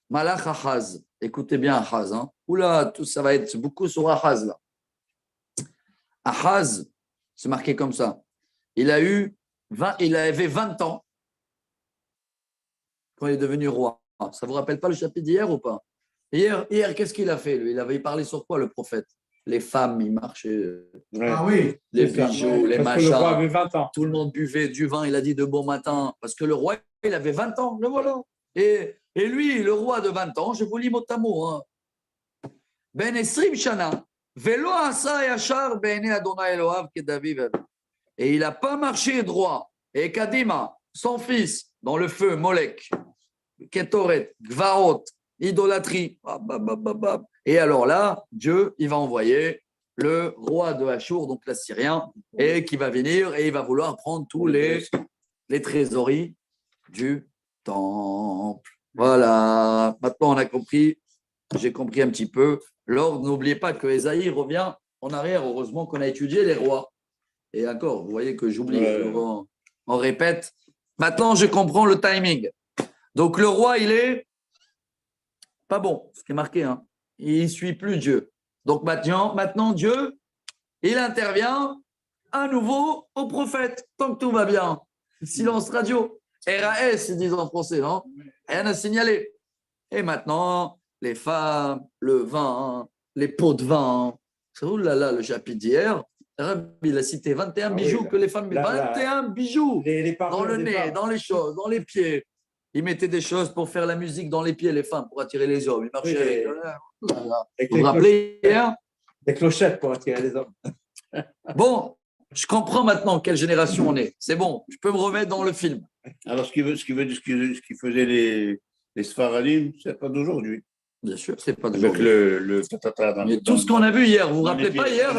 Malach Ahaz, écoutez bien Ahaz. Hein. Oula, tout ça va être beaucoup sur Ahaz là. Ahaz, c'est marqué comme ça. Il avait 20 ans quand il est devenu roi. Ça ne vous rappelle pas le chapitre d'hier ou pas? Hier, qu'est-ce qu'il a fait, lui? Il avait parlé sur quoi, le prophète? Les femmes, ils marchaient, Ah oui. les bijoux, les Parce que le roi machins. avait 20 ans. Tout le monde buvait du vin, il a dit de bon matin. Parce que le roi, il avait 20 ans, le voilà. Et lui, le roi de 20 ans, je vous lis mot à mot. Hein. Ben Esrim Shana, Velo Asa Yachar Bene Adonai Eloav Kedaviv. Et il n'a pas marché droit. Et Kadima, son fils, dans le feu, Molek, Ketoret, Gvarot, idolâtrie. Et alors là, Dieu, il va envoyer le roi de Hachour, donc l'Assyrien, et qui va venir et il va vouloir prendre tous les trésoreries du temple. Voilà. Maintenant, on a compris, j'ai compris un petit peu. L'ordre, n'oubliez pas que Ésaïe revient en arrière. Heureusement qu'on a étudié les rois. Et encore, vous voyez que j'oublie. On répète. Maintenant, je comprends le timing. Donc, le roi, il est pas bon, ce qui est marqué. Hein. Il ne suit plus Dieu. Donc, maintenant, Dieu, il intervient à nouveau au prophète, tant que tout va bien. Silence radio. RAS, ils disent en français, non? Rien à signaler. Et maintenant, les femmes, le vin, les pots de vin. Oh là là, le chapitre d'hier, il a cité 21 bijoux que les femmes mettent. 21 bijoux Les dans le nez, dans les choses, dans les pieds. Ils mettaient des choses pour faire la musique dans les pieds, les femmes, pour attirer les hommes. Ils marchaient avec. Vous vous rappelez hier? Des clochettes pour attirer les hommes. Bon, je comprends maintenant quelle génération on est. C'est bon, je peux me remettre dans le film. Alors, ce qui faisait les Sfaradim, c'est pas d'aujourd'hui. Bien sûr, c'est pas de Avec le tatata. Mais tout ce qu'on a vu hier, vous vous rappelez pas hier?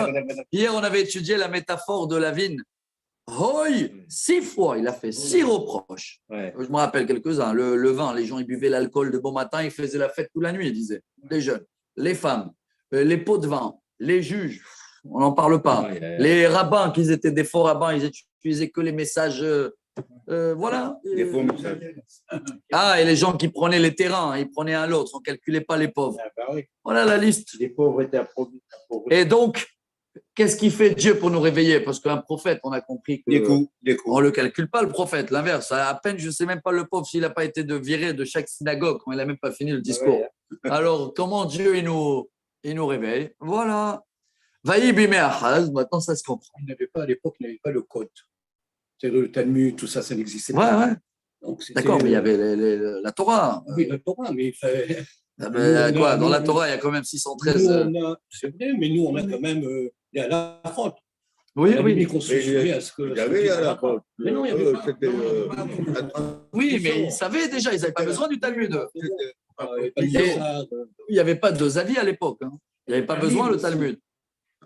Hier, on avait étudié la métaphore de la vigne. Hoi, 6 fois, il a fait 6 reproches. Ouais. Je me rappelle quelques-uns. Le vin, les gens, ils buvaient l'alcool de bon matin, ils faisaient la fête toute la nuit, ils disaient. Les jeunes, les femmes, les pots de vin, les juges, on n'en parle pas. Les rabbins, qu'ils étaient des faux rabbins, ils n'utilisaient que les messages. Voilà. Des faux messages. Ah, et les gens qui prenaient les terrains, ils prenaient un l'autre, on ne calculait pas les pauvres. Ah, bah oui. Voilà la liste. Les pauvres étaient approuvés. Et donc, qu'est-ce qu'il fait Dieu pour nous réveiller? Parce qu'un prophète, on a compris que Des coups. on ne le calcule pas, le prophète. L'inverse, à peine, je ne sais même pas le pauvre s'il n'a pas été viré de chaque synagogue quand il n'a même pas fini le discours. Alors, comment Dieu il nous réveille? Voilà. Vaï bimé Ahaz, maintenant ça se comprend. À l'époque, il n'y avait pas le code. C'est-à-dire le Talmud, tout ça, ça n'existait pas. Ouais. Donc, c'était- D'accord, mais il y avait la Torah. Oui, la Torah, mais il fallait. Quoi, dans la Torah, il y a quand même 613. C'est vrai, mais nous, on a quand même la faute. Oui. Mais qu'on se souvient à ce que. Il y avait à la faute. Mais non, il n'y avait pas. Oui, mais ils savaient déjà, ils n'avaient pas besoin du Talmud. Il Il n'y avait pas 2 avis à l'époque. Hein. Il n'y avait pas besoin le Talmud.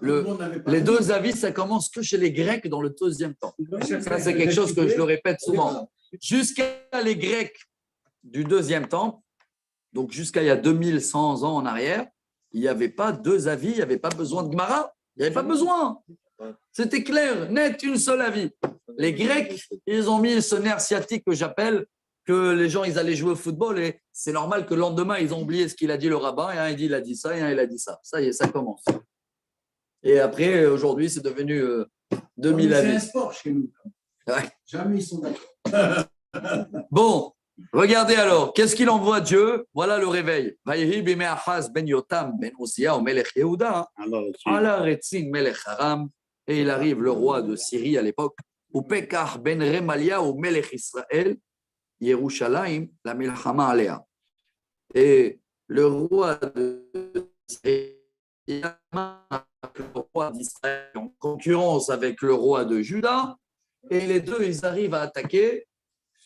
Les 2 avis, ça commence que chez les Grecs dans le 2e temps. Ça, c'est quelque chose que je le répète souvent. Jusqu'à les Grecs du 2e temps, donc jusqu'à il y a 2100 ans en arrière, il n'y avait pas 2 avis, il n'y avait pas besoin de Gemara. Il n'y avait pas besoin. C'était clair, net, une seule avis. Les Grecs, ils ont mis ce nerf sciatique que j'appelle, que les gens, ils allaient jouer au football et c'est normal que le lendemain, ils ont oublié ce qu'il a dit le rabbin, et un il dit il a dit ça, et un il a dit ça. Ça y est, ça commence. Et après, aujourd'hui, c'est devenu 2000 C'est un avis. sport chez nous. Ouais. Jamais ils sont d'accord. Bon, regardez alors, qu'est-ce qu'il envoie Dieu? Voilà le réveil. Vaïhi bimé Ahaz ben Yotam ben Uzziah melech Yehuda. Ala Retzin melech Aram. Et il arrive le roi de Syrie à l'époque, ou Pekah ben Remalia ou melech Israël. Yerushalayim, la milchama alea. Et le roi de le roi d'Israël en concurrence avec le roi de Juda, et les deux, ils arrivent à attaquer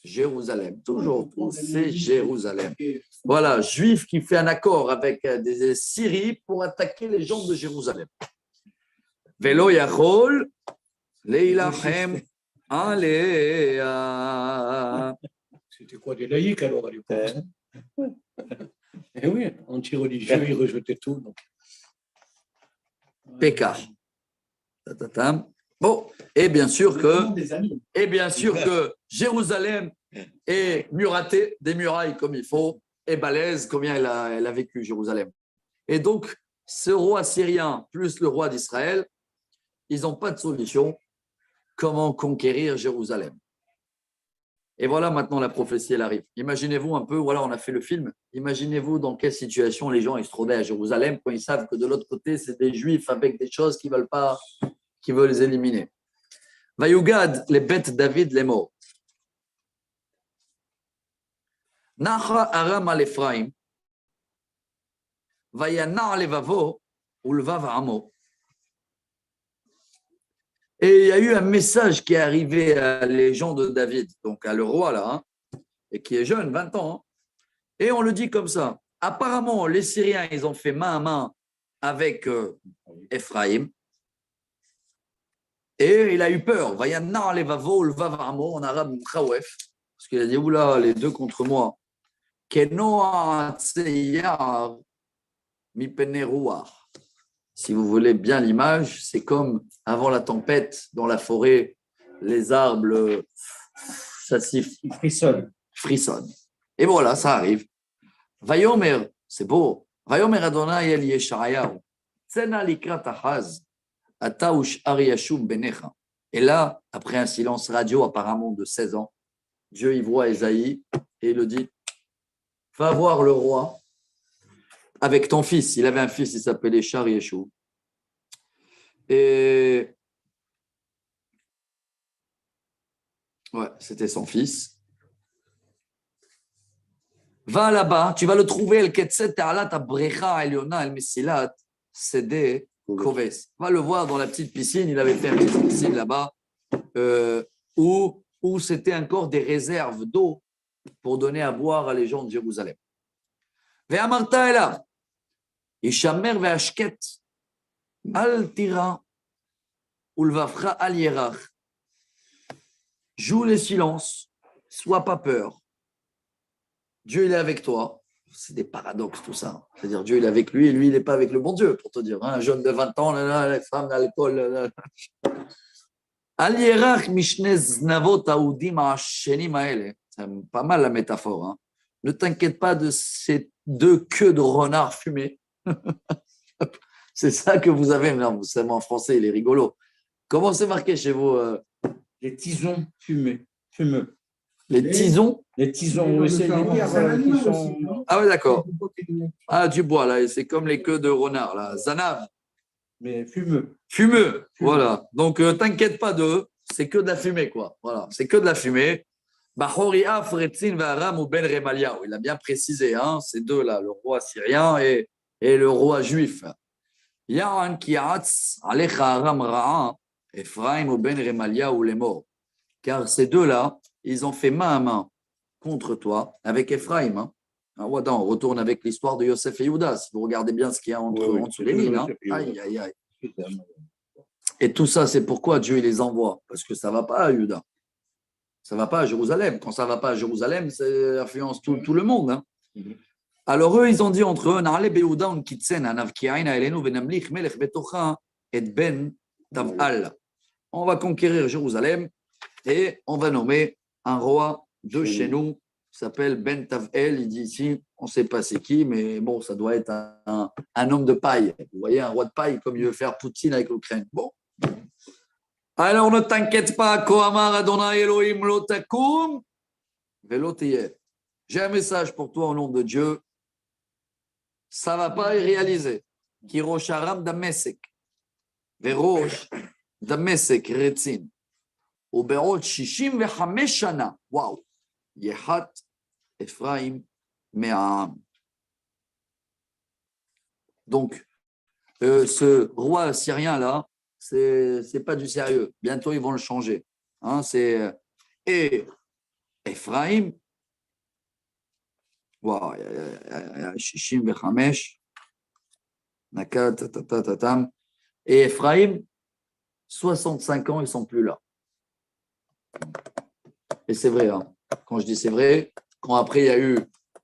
Jérusalem. Toujours, c'est Jérusalem. Voilà, juif qui fait un accord avec des Syries pour attaquer les gens de Jérusalem. Velo yachol leilachem alea. C'était quoi, des laïcs alors à l'époque? Eh oui, anti-religieux, ils rejetaient tout. Donc. Péka. Bon, et bien sûr que Jérusalem est muratée, des murailles comme il faut, et balèze, combien elle a vécu Jérusalem. Et donc, ce roi syrien plus le roi d'Israël, ils n'ont pas de solution. Comment conquérir Jérusalem? Et voilà, maintenant la prophétie, elle arrive. Imaginez-vous un peu, voilà, on a fait le film. Imaginez-vous dans quelle situation les gens ils se trouvaient à Jérusalem quand ils savent que de l'autre côté, c'est des Juifs avec des choses qu'ils veulent pas, qui veulent les éliminer. Vayugad, les bêtes David, les morts. Nacha aram al Ephraim. Vayana levavo, ulvav amo. Et il y a eu un message qui est arrivé à les gens de David, donc à le roi là, hein, et qui est jeune, 20 ans. Hein, et on le dit comme ça. Apparemment, les Syriens, ils ont fait main à main avec Ephraim. Et il a eu peur. Vayanna levavo ulvavamo en arabe khawef, parce qu'il a dit oula, les deux contre moi. Kenoa tseyar mi peneruah. Si vous voulez bien l'image, c'est comme avant la tempête dans la forêt, les arbres, ça frissonne. Et voilà, ça arrive. Vayomer, c'est beau. Vayomer Adonai el Yeshayahu. Tsena likrat ahaz. Ataush ariyashum benecha. Et là, après un silence radio apparemment de 16 ans, Dieu y voit Ésaïe et il le dit, va voir le roi avec ton fils. Il avait un fils, il s'appelait Shar-Yeshua. Et ouais, c'était son fils. Va là-bas, tu vas le trouver, el ketset ta'alat abrecha eliona el mesilat sede koves. Va le voir dans la petite piscine, il avait fait une petite piscine là-bas, où c'était encore des réserves d'eau pour donner à boire à les gens de Jérusalem. Ve'amarta ela. Yishamer ve'ashket al tira ulvafra al yerach. Joue le silence, sois pas peur. Dieu il est avec toi. C'est des paradoxes tout ça. C'est-à-dire Dieu il est avec lui et lui il n'est pas avec le bon Dieu, pour te dire. Un jeune de 20 ans, la femme à l'école. Al yerach mishne znavot aoudim ha'shenim haele. C'est pas mal la métaphore. Hein. Ne t'inquiète pas de ces deux queues de renard fumées. C'est ça que vous avez. Non, vous savez, en français, il est rigolo. Comment c'est marqué chez vous Les tisons fumeux. Les tisons? Les tisons, oui, c'est les bières qui sont. Ah oui, d'accord. Ah, du bois, là. C'est comme les queues de renard, là. Zanav. Mais fumeux. Fumeux, voilà. Donc, t'inquiète pas d'eux. C'est que de la fumée, quoi. Voilà, c'est que de la fumée. Il a bien précisé, hein, ces deux-là, le roi syrien et le roi juif. Car ces deux-là, ils ont fait main à main contre toi avec Ephraim. Hein. On retourne avec l'histoire de Yosef et Yehuda. Si vous regardez bien ce qu'il y a en dessous les lignes. Hein. Aïe, aïe, aïe. Et tout ça, c'est pourquoi Dieu il les envoie. Parce que ça ne va pas à Yehuda. Ça ne va pas à Jérusalem. Quand ça ne va pas à Jérusalem, ça influence tout le monde. Hein. Alors eux, ils ont dit entre eux, on va conquérir Jérusalem et on va nommer un roi de chez nous qui s'appelle Ben Tavel. Il dit ici, on ne sait pas c'est qui, mais bon, ça doit être un homme de paille. Vous voyez, un roi de paille comme il veut faire Poutine avec l'Ukraine. Bon. Alors ne t'inquiète pas, Kohamar Adonai Elohim lo takum velo tiyeh. J'ai un message pour toi au nom de Dieu. Ça ne va pas y réaliser. Kirosh Aram Damesek. Verosh Damesek Retzin. Ou Berot Shishim Vechamesh Shana. Waouh. Yehat Ephraim Me'am. Donc, ce roi syrien-là, c'est pas du sérieux. Bientôt, ils vont le changer. Hein, et Ephraim, wow, Shishim Bechamesh, Nakat, Tatatatam. Et Ephraim, 65 ans, ils ne sont plus là. Et c'est vrai, hein. Quand je dis c'est vrai, quand après il y a eu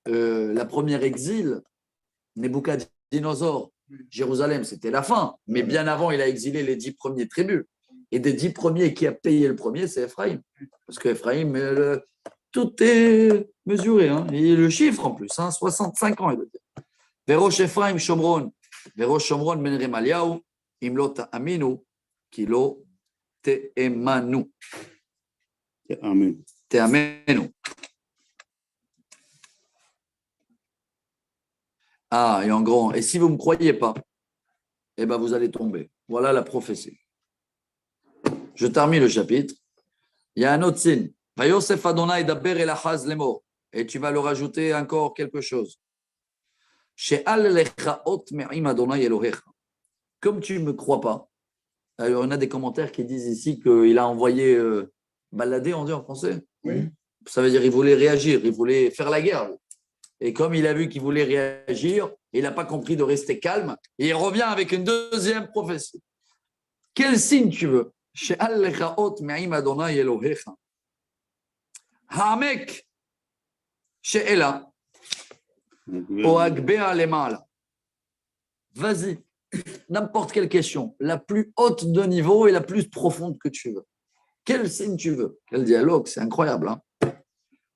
la première exil, Nebuchadnezzar, Jérusalem, c'était la fin. Mais bien avant, il a exilé les 10 premiers tribus. Et des 10 premiers, qui a payé le premier, c'est Ephraim. Parce que Ephraim, tout est mesuré. Hein. Et le chiffre en plus, hein, 65 ans, il veut dire. Verosh Ephraim Shomron, Verosh Shomron Ben Remaliaou, Imlo Ta'aminu, Kilo Te'emanu. Amen. Te'amenu. Ah, et en grand, et si vous ne me croyez pas, eh ben vous allez tomber. Voilà la prophétie. Je termine le chapitre. Il y a un autre signe. Vayosef Adonai daber el achaz lemor. Et tu vas leur ajouter encore quelque chose. She'al lechaot me'im Adonai Elohecha. Comme tu ne me crois pas, alors on a des commentaires qui disent ici qu'il a envoyé balader, on dit en français. Oui. Ça veut dire qu'il voulait réagir, il voulait faire la guerre. Et comme il a vu qu'il voulait réagir, il n'a pas compris de rester calme. Et il revient avec une deuxième prophétie. Quel signe tu veux? She'al lechaot me'im Adonai Elohecha. Ha'amek she'ela o agbea lemala. Vas-y, n'importe quelle question, la plus haute de niveau et la plus profonde que tu veux. Quel signe tu veux? Quel dialogue, c'est incroyable. Hein.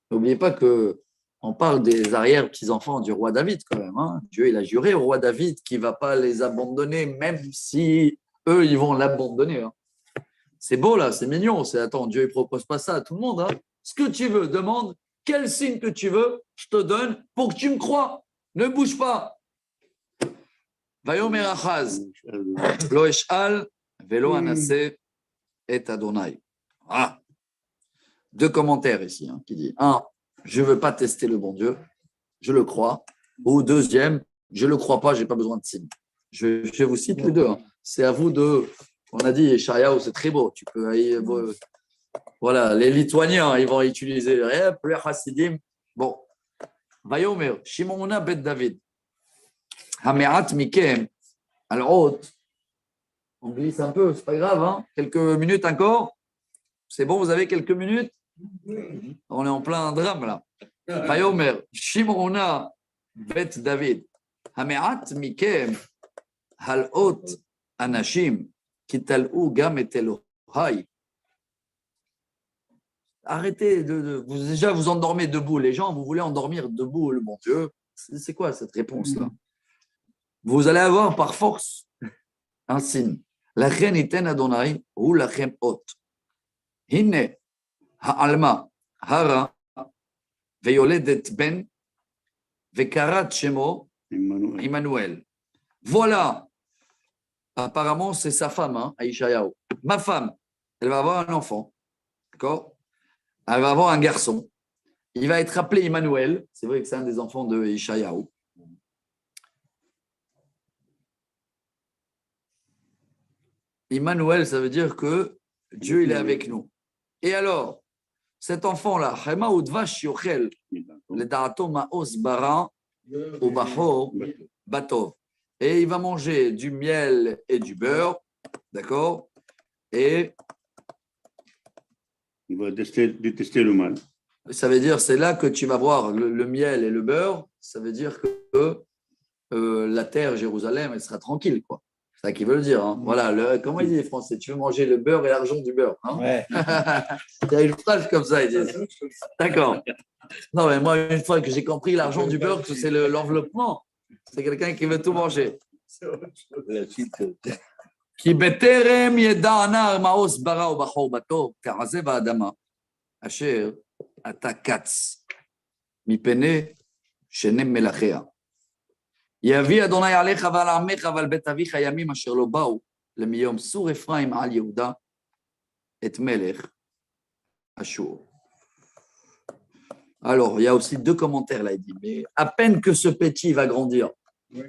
N'oubliez pas qu'on parle des arrière-petits-enfants du roi David quand même. Hein. Dieu, il a juré au roi David qu'il ne va pas les abandonner, même si eux, ils vont l'abandonner. Hein. C'est beau là, c'est mignon. Attends, Dieu ne propose pas ça à tout le monde. Hein. Ce que tu veux, demande quel signe que tu veux, je te donne pour que tu me crois. Ne bouge pas. Vayomer Achaz, lo esh'al velo anase et Adonai. Ah. 2 commentaires ici hein, qui disent 1, je ne veux pas tester le bon Dieu, je le crois. Ou deuxième, je ne le crois pas, je n'ai pas besoin de signe. Je vous cite les deux. Hein. C'est à vous de. On a dit, Shayahu, c'est très beau. Tu peux. Voilà, les Lituaniens, ils vont utiliser les Hasidim. Bon. Vayomer, Shimona Bet David. Hameat Mikem. Alors, on glisse un peu, c'est pas grave. Hein. Quelques minutes encore. C'est bon, vous avez quelques minutes? On est en plein drame là. Vayomer, Shimona Bet David. Hameat Mikem. Halot Anashim. Kitalou Gam et Elohai. Arrêtez vous, déjà vous endormez debout. Les gens, vous voulez endormir debout le bon Dieu. C'est quoi cette réponse-là? Vous allez avoir par force un signe. Lachem iten Adonai ou lachem ot. Hine ha'alma hara veyoledet ben vekarat shemo Emmanuel. Voilà. Apparemment, c'est sa femme, hein, Aïchayahu. Ma femme, elle va avoir un enfant. D'accord? Elle va avoir un garçon. Il va être appelé Emmanuel. C'est vrai que c'est un des enfants de Aïchayahu. Emmanuel, ça veut dire que Dieu, il est avec nous. Et alors, cet enfant-là, Chema Udvash Yochel, le Da'ato Ma'os Bara, ou Baho Batov. Et il va manger du miel et du beurre, d'accord? Et il va détester le mal. Ça veut dire, c'est là que tu vas voir le miel et le beurre. Ça veut dire que la terre, Jérusalem, elle sera tranquille, quoi. C'est ça qu'ils veulent dire. Hein. Voilà, comment ils disent les Français? Tu veux manger le beurre et l'argent du beurre. Hein. Ouais. Il y a une phrase comme ça, ils disent. D'accord. Non, mais moi, une fois que j'ai compris l'argent du beurre, que c'est l'enveloppement, c'est quelqu'un qui veut tout manger. Qui beterem yeda anar maos bara ubachor batov ka'azeh ba'adama asher ata katz mipene shenem melachea. יביא אדוני עליך ועל עמך ועל בית אביך ימים אשר לא באו למיום סור אפרים על יהודה את מלך אשור. Alors, il y a aussi 2 commentaires là. Il dit, mais à peine que ce petit va grandir.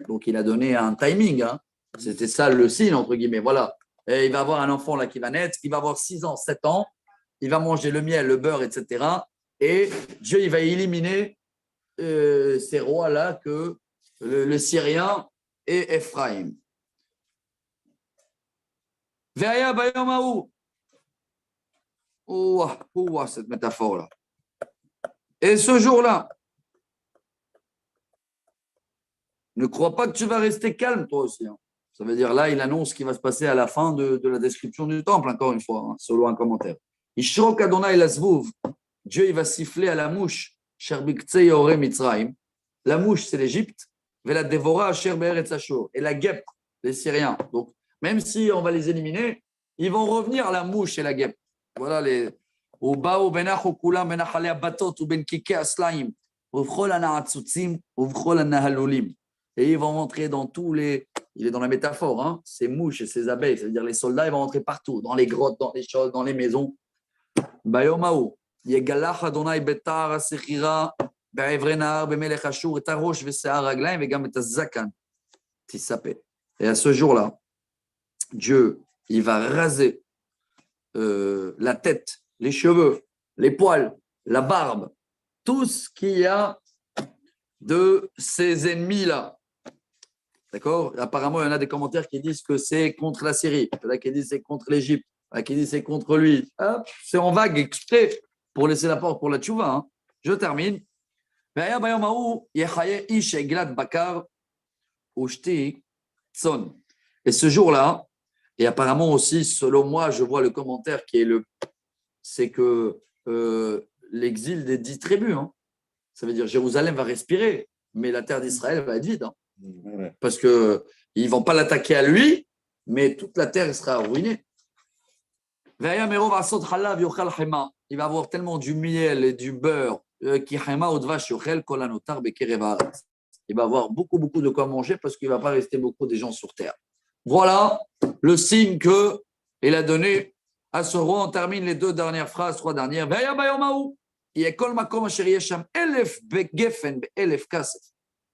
Donc, il a donné un timing. Hein. C'était ça le signe, entre guillemets. Voilà. Et il va avoir un enfant là qui va naître. Il va avoir 6 ans, 7 ans. Il va manger le miel, le beurre, etc. Et Dieu, il va éliminer ces rois-là que le Syrien et Ephraïm. Ve'aya bayom haou. Ouah, cette métaphore-là. Et ce jour-là, ne crois pas que tu vas rester calme, toi aussi. Hein. Ça veut dire, là, il annonce ce qui va se passer à la fin de la description du temple, encore une fois, hein, selon un commentaire. Ishrok Adonai Lasvuv. Dieu, il va siffler à la mouche. Sherbiktsei Yore Mitzrayim. La mouche, c'est l'Égypte. Vela Devora Asher Be'eretz Ashur. Et la guêpe, les Syriens. Donc, même si on va les éliminer, ils vont revenir, la mouche et la guêpe. Voilà les. ובאו בנחו כולם בין נחלי הבתות ובין קיקי הסלעים ובכל הנעצוצים ובכל הנהלולים. Et ils vont rentrer dans tous les. Il est dans la métaphore, hein, ces mouches et ces abeilles. C'est-à-dire les soldats, ils vont rentrer partout, dans les grottes, dans les choses, dans les maisons. ביום ההוא יגלח אדוני בתער הסחירה בעברי נהר במלך אשור את הראש ושיער הרגליים וגם את הזקן תספר. Et à ce jour-là, Dieu, il va raser la tête, les cheveux, les poils, la barbe, tout ce qu'il y a de ces ennemis-là. D'accord? Apparemment, il y en a des commentaires qui disent que c'est contre la Syrie, il y en a qui disent que c'est contre l'Égypte, il y en a qui disent que c'est contre lui. Hop, c'est en vague exprès pour laisser la porte pour la tchouva. Hein. Je termine. Et ce jour-là, et apparemment aussi, selon moi, je vois le commentaire qui est c'est que l'exil des 10 tribus. Hein. Ça veut dire Jérusalem va respirer, mais la terre d'Israël va être vide. Hein. Parce qu'ils ne vont pas l'attaquer à lui, mais toute la terre sera ruinée. Il va avoir tellement du miel et du beurre il va avoir beaucoup de quoi manger parce qu'il ne va pas rester beaucoup de gens sur terre. Voilà le signe qu'il a donné à ce roi. On termine les 2 dernières phrases, 3 dernières.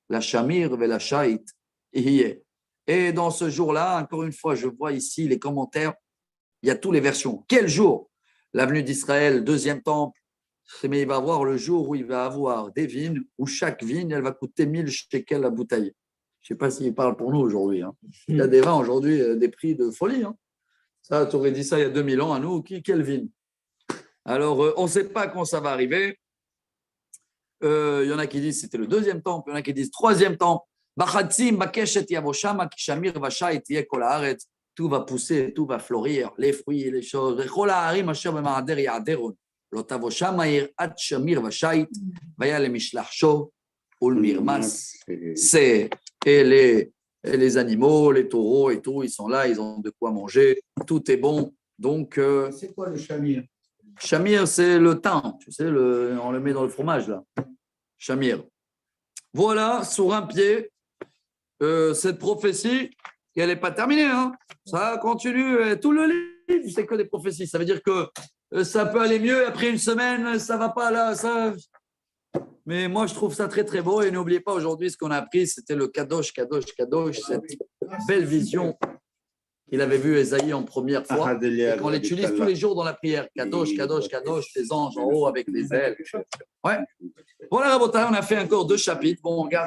La Shamir ve la Shait. Et dans ce jour-là, encore une fois, je vois ici les commentaires, il y a toutes les versions. Quel jour? L'avenue d'Israël, 2e temple, mais il va avoir le jour où il va avoir des vignes, où chaque vigne, elle va coûter 1000 shekels la bouteille. Je ne sais pas s'il parle pour nous aujourd'hui. Hein. Il y a des vins aujourd'hui, des prix de folie. Hein. Ça, tu aurais dit ça il y a 2000 ans à nous, quelle vigne? Alors, on ne sait pas quand ça va arriver. Il y en a qui disent que c'était le 2e temple, il y en a qui disent 3e temple. Tout va pousser, tout va fleurir, les fruits et les choses. C'est et les animaux, les taureaux et tout, ils sont là, ils ont de quoi manger, tout est bon. Donc, c'est quoi le chamir? Chamir, c'est le thym, tu sais, on le met dans le fromage là. Chamir. Voilà, sur un pied, cette prophétie, et elle n'est pas terminée. Hein. Ça continue, tout le livre, c'est que des prophéties. Ça veut dire que ça peut aller mieux, après une semaine, ça ne va pas là. Ça... Mais moi, je trouve ça très, très beau. Et n'oubliez pas, aujourd'hui, ce qu'on a appris, c'était le Kadosh, cette belle vision qu'il avait vue Ésaïe en première fois. Et qu'on l'utilise tous les jours dans la prière. Kadosh, les anges en haut avec les ailes. Ouais. Voilà, Rabotai, on a fait encore 2 chapitres. Bon, on regarde.